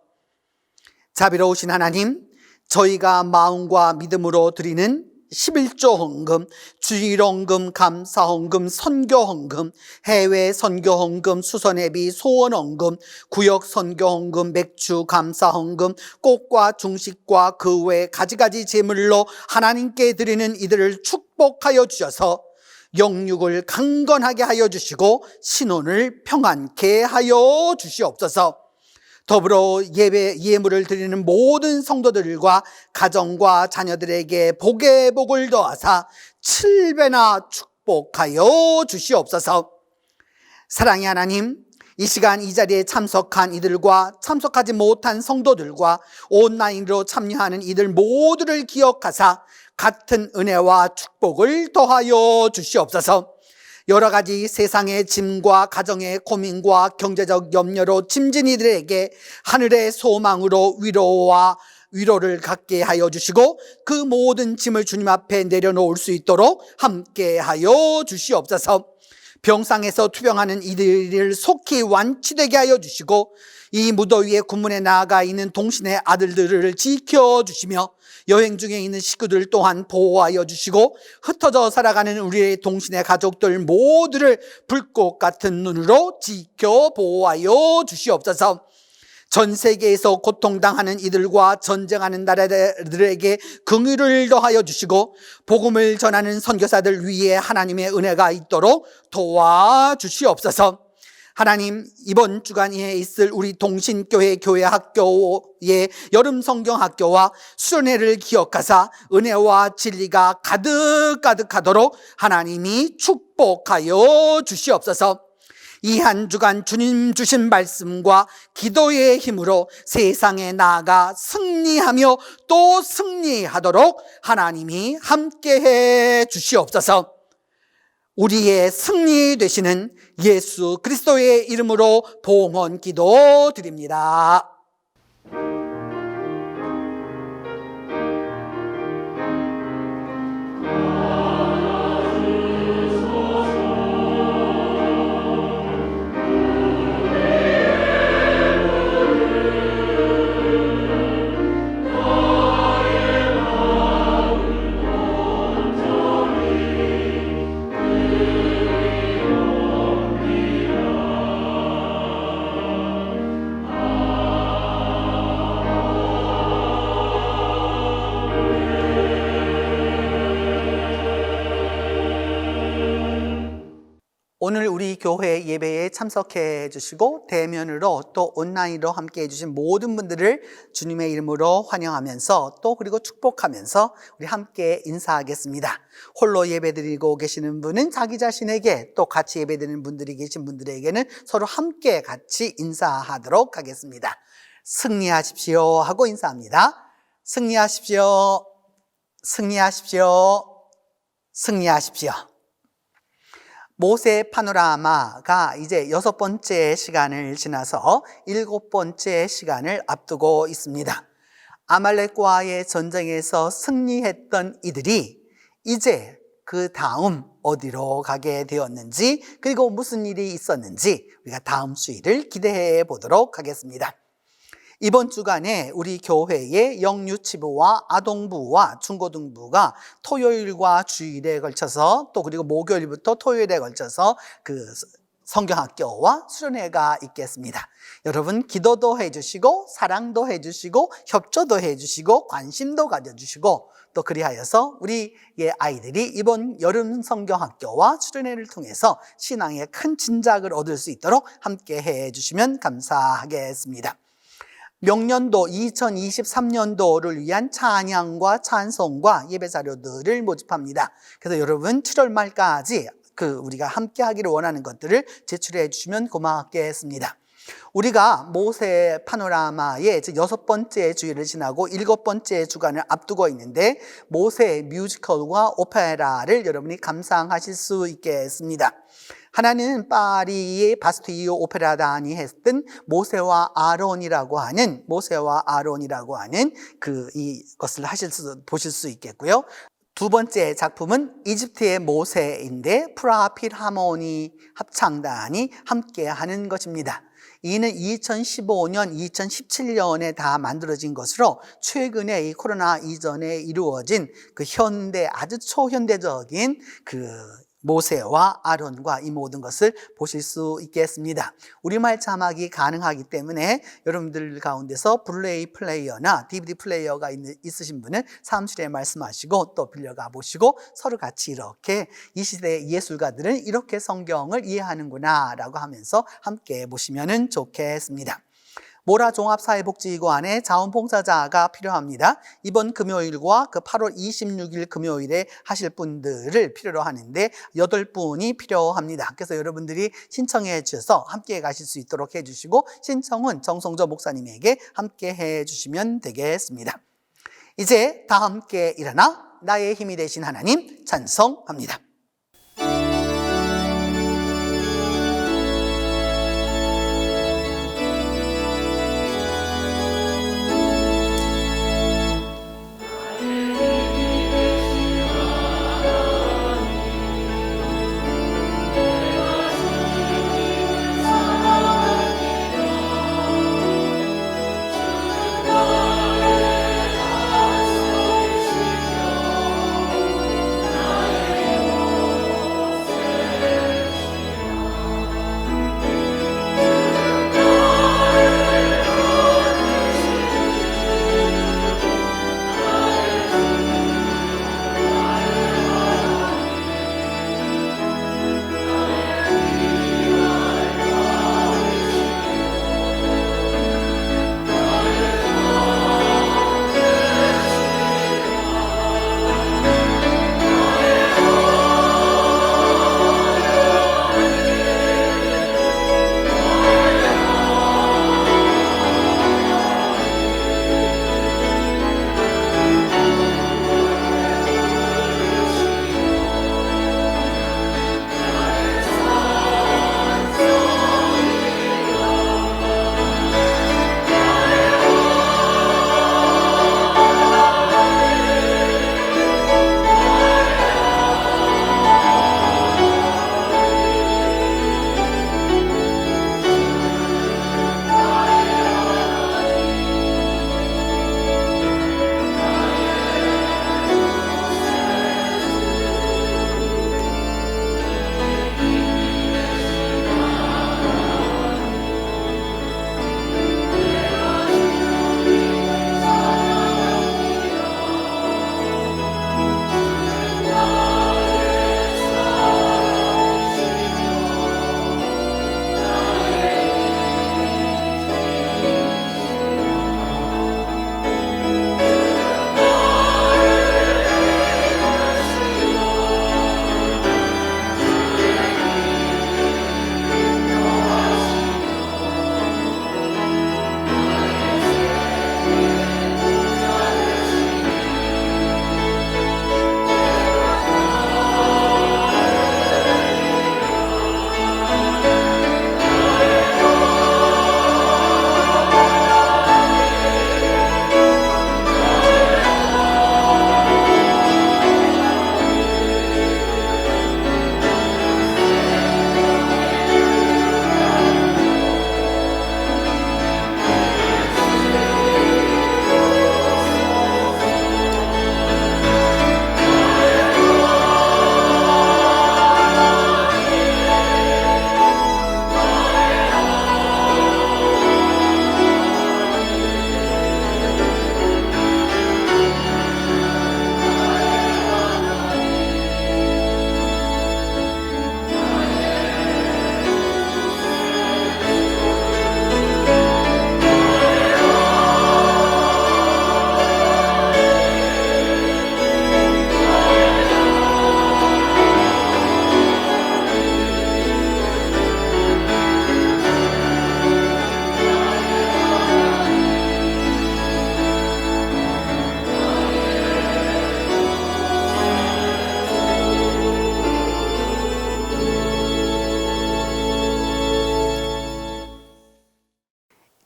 자비로우신 하나님, 저희가 마음과 믿음으로 드리는 11조 헌금, 주일 헌금, 감사 헌금, 선교 헌금, 해외 선교 헌금, 수선회비, 소원 헌금, 구역 선교 헌금, 맥주 감사 헌금, 꽃과 중식과 그 외 가지가지 제물로 하나님께 드리는 이들을 축복하여 주셔서 영육을 강건하게 하여 주시고 신혼을 평안케 하여 주시옵소서. 더불어 예물을 드리는 모든 성도들과 가정과 자녀들에게 복의 복을 더하사 7배나 축복하여 주시옵소서. 사랑의 하나님, 이 시간 이 자리에 참석한 이들과 참석하지 못한 성도들과 온라인으로 참여하는 이들 모두를 기억하사 같은 은혜와 축복을 더하여 주시옵소서. 여러 가지 세상의 짐과 가정의 고민과 경제적 염려로 짐진 이들에게 하늘의 소망으로 위로를 갖게 하여 주시고 그 모든 짐을 주님 앞에 내려놓을 수 있도록 함께 하여 주시옵소서. 병상에서 투병하는 이들을 속히 완치되게 하여 주시고 이 무더위에 군문에 나아가 있는 동신의 아들들을 지켜주시며 여행 중에 있는 식구들 또한 보호하여 주시고 흩어져 살아가는 우리의 동신의 가족들 모두를 불꽃 같은 눈으로 지켜 보호하여 주시옵소서. 전 세계에서 고통당하는 이들과 전쟁하는 나라들에게 긍휼을 더하여 주시고 복음을 전하는 선교사들 위에 하나님의 은혜가 있도록 도와주시옵소서. 하나님, 이번 주간에 있을 우리 동신교회 교회 학교의 여름 성경학교와 수련회를 기억하사 은혜와 진리가 가득가득하도록 하나님이 축복하여 주시옵소서. 이 한 주간 주님 주신 말씀과 기도의 힘으로 세상에 나아가 승리하며 또 승리하도록 하나님이 함께해 주시옵소서. 우리의 승리 되시는 예수 그리스도의 이름으로 봉헌 기도 드립니다. 오늘 우리 교회 예배에 참석해 주시고 대면으로 또 온라인으로 함께 해주신 모든 분들을 주님의 이름으로 환영하면서 또 그리고 축복하면서 우리 함께 인사하겠습니다. 홀로 예배드리고 계시는 분은 자기 자신에게, 또 같이 예배드리는 분들이 계신 분들에게는 서로 함께 같이 인사하도록 하겠습니다. 승리하십시오 하고 인사합니다. 승리하십시오. 승리하십시오. 승리하십시오. 모세 파노라마가 이제 6번째 시간을 지나서 7번째 시간을 앞두고 있습니다. 아말렉과의 전쟁에서 승리했던 이들이 이제 그 다음 어디로 가게 되었는지, 그리고 무슨 일이 있었는지 우리가 다음 주일을 기대해 보도록 하겠습니다. 이번 주간에 우리 교회의 영유치부와 아동부와 중고등부가 토요일과 주일에 걸쳐서, 또 그리고 목요일부터 토요일에 걸쳐서 그 성경학교와 수련회가 있겠습니다. 여러분 기도도 해주시고 사랑도 해주시고 협조도 해주시고 관심도 가져주시고, 또 그리하여서 우리의 아이들이 이번 여름 성경학교와 수련회를 통해서 신앙의 큰 진작을 얻을 수 있도록 함께 해주시면 감사하겠습니다. 명년도 2023년도를 위한 찬양과 찬송과 예배 자료들을 모집합니다. 그래서 여러분 7월 말까지 우리가 함께 하기를 원하는 것들을 제출해 주시면 고맙겠습니다. 우리가 모세 파노라마의 6번째 주일을 지나고 7번째 주간을 앞두고 있는데 모세 뮤지컬과 오페라를 여러분이 감상하실 수 있겠습니다. 하나는 파리의 바스티유 오페라단이 했던 모세와 아론이라고 하는 이것을 보실 수 있겠고요. 두 번째 작품은 이집트의 모세인데 프라하 필하모니 합창단이 함께하는 것입니다. 이는 2015년, 2017년에 다 만들어진 것으로 최근에 이 코로나 이전에 이루어진 아주 초현대적인 모세와 아론과 이 모든 것을 보실 수 있겠습니다. 우리말 자막이 가능하기 때문에 여러분들 가운데서 블루레이 플레이어나 DVD 플레이어가 있으신 분은 사무실에 말씀하시고 또 빌려가 보시고 서로 같이 이렇게 이 시대의 예술가들은 이렇게 성경을 이해하는구나 라고 하면서 함께 보시면 좋겠습니다. 모라 종합사회복지관에 자원봉사자가 필요합니다. 이번 금요일과 8월 26일 금요일에 하실 분들을 필요로 하는데 8분이 필요합니다. 그래서 여러분들이 신청해 주셔서 함께 가실 수 있도록 해주시고 신청은 정성조 목사님에게 함께 해주시면 되겠습니다. 이제 다 함께 일어나 나의 힘이 되신 하나님 찬송합니다. 나의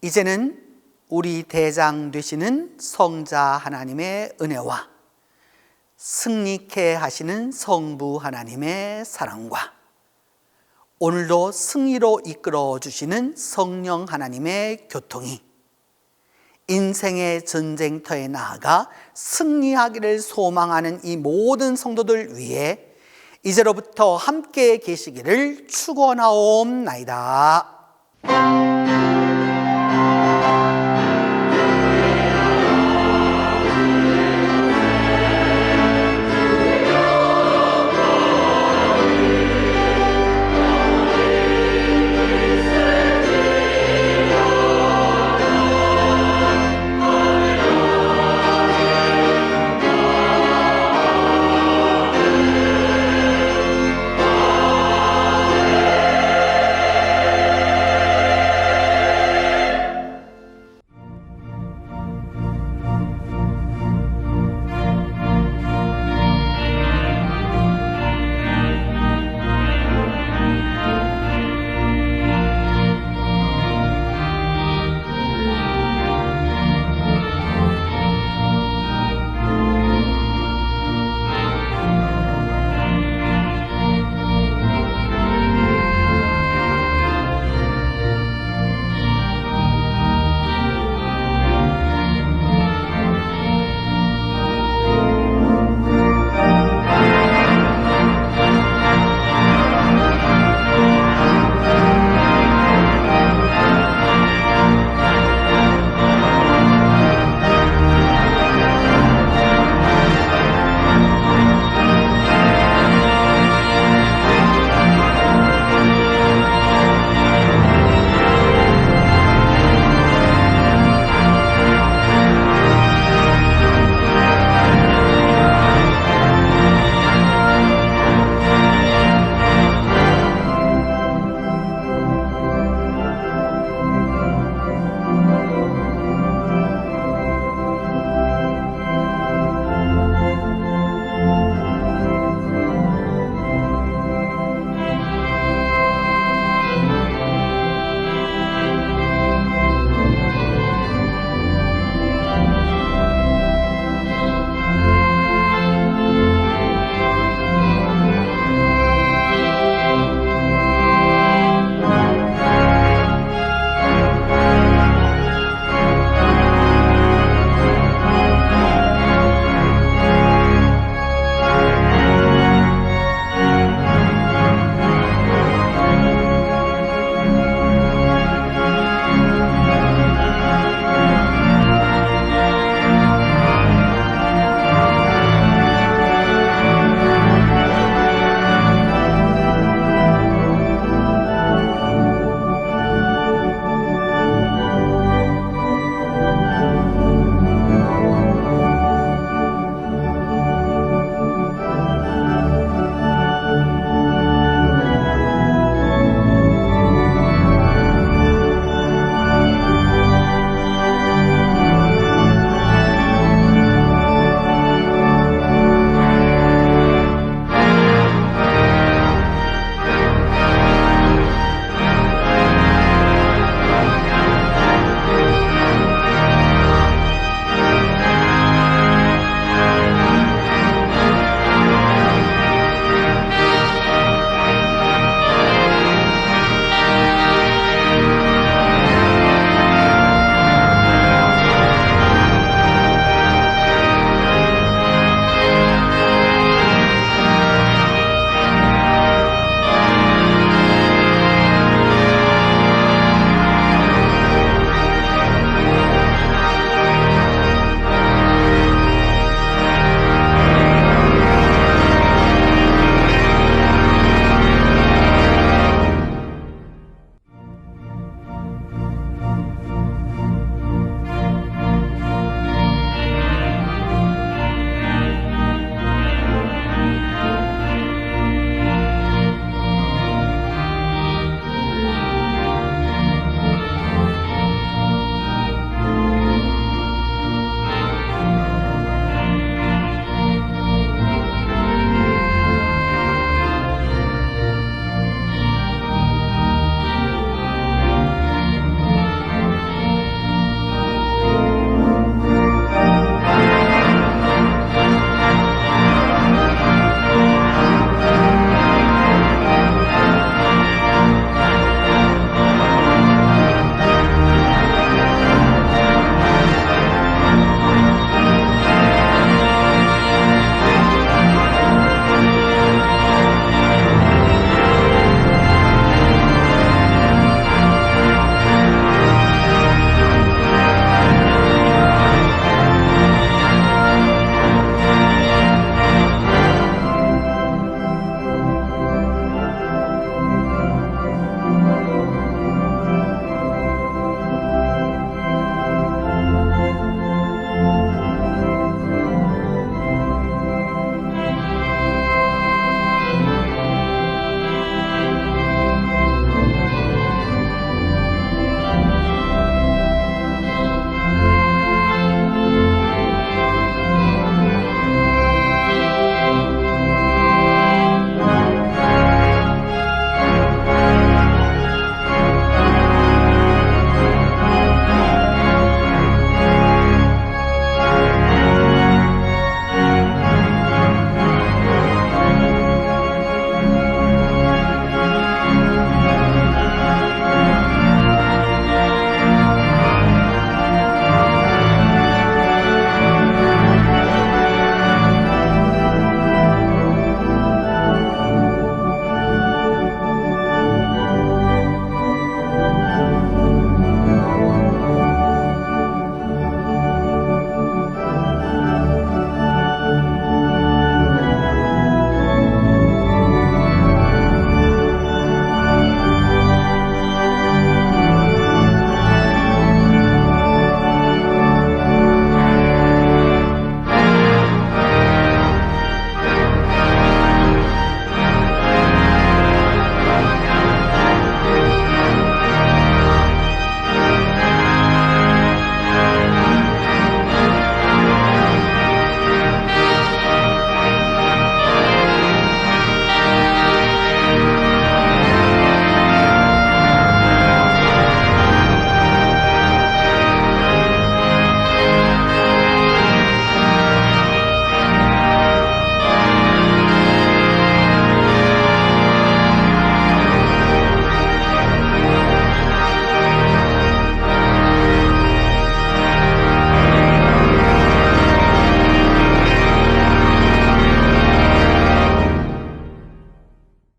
이제는 우리 대장 되시는 성자 하나님의 은혜와 승리케 하시는 성부 하나님의 사랑과 오늘도 승리로 이끌어 주시는 성령 하나님의 교통이 인생의 전쟁터에 나아가 승리하기를 소망하는 이 모든 성도들 위해 이제로부터 함께 계시기를 축원하옵나이다.